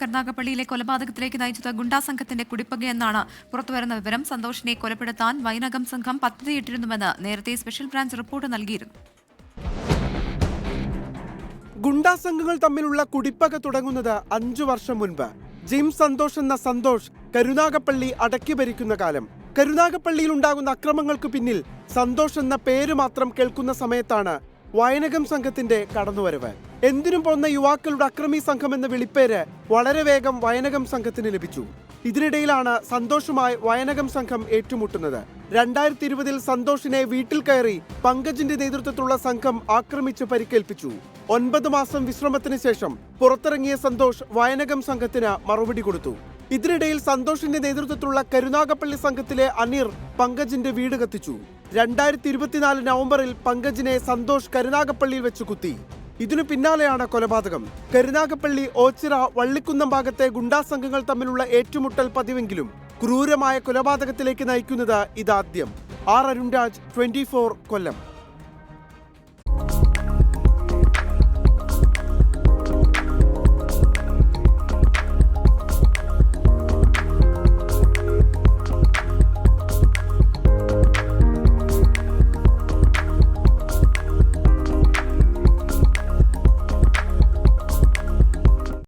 കരുനാഗപ്പള്ളിയിലെ കൊലപാതകത്തിലേക്ക് നയിച്ചത് ഗുണ്ടാ സംഘത്തിന്റെ കുടിപ്പകയെന്നാണ് പുറത്തുവരുന്ന വിവരം. സന്തോഷിനെ കൊലപ്പെടുത്താൻ വൈനകം സംഘം പദ്ധതിയിട്ടിരുന്നുവെന്ന് നേരത്തെ സ്പെഷ്യൽ ബ്രാഞ്ച് റിപ്പോർട്ട് നൽകിയിരുന്നു. ഗുണ്ടാ സംഘങ്ങൾ തമ്മിലുള്ള കുടിപ്പക തുടങ്ങുന്നത് 5 വർഷം മുൻപ്. ജിം സന്തോഷ് എന്ന സന്തോഷ് കരുനാഗപ്പള്ളി അടക്കി ഭരിക്കുന്ന കാലം. കരുനാഗപ്പള്ളിയിൽ ഉണ്ടാകുന്ന അക്രമങ്ങൾക്ക് പിന്നിൽ സന്തോഷ് എന്ന പേര് മാത്രം കേൾക്കുന്ന സമയത്താണ് വൈനകം സംഘത്തിന്റെ കടന്നുവരവ്. എന്തിനും പോന്ന യുവാക്കളുടെ അക്രമി സംഘം എന്ന വിളിപ്പേര് വളരെ വേഗം വൈനകം സംഘത്തിന് ലഭിച്ചു. ഇതിനിടയിലാണ് സന്തോഷുമായി വൈനകം സംഘം ഏറ്റുമുട്ടുന്നത്. 2020-ൽ സന്തോഷിനെ വീട്ടിൽ കയറി പങ്കജിന്റെ നേതൃത്വത്തിലുള്ള സംഘം ആക്രമിച്ച് പരിക്കേൽപ്പിച്ചു. 9 മാസം വിശ്രമത്തിന് ശേഷം പുറത്തിറങ്ങിയ സന്തോഷ് വൈനകം സംഘത്തിന് മറുപടി കൊടുത്തു. ഇതിനിടയിൽ സന്തോഷിന്റെ നേതൃത്വത്തിലുള്ള കരുനാഗപ്പള്ളി സംഘത്തിലെ അനീർ പങ്കജിന്റെ വീട് കത്തിച്ചു. 2024 നവംബറിൽ പങ്കജിനെ സന്തോഷ് കരുനാഗപ്പള്ളിയിൽ വെച്ച് കുത്തി. ഇതിനു പിന്നാലെയാണ് കൊലപാതകം. കരുനാഗപ്പള്ളി ഓച്ചിറ വള്ളിക്കുന്നം ഭാഗത്തെ ഗുണ്ടാ സംഘങ്ങൾ തമ്മിലുള്ള ഏറ്റുമുട്ടൽ പതിവെങ്കിലും ക്രൂരമായ കൊലപാതകത്തിലേക്ക് നയിക്കുന്നത് ഇതാദ്യം. ആർ അരുൺരാജ്, 24 കൊല്ലം.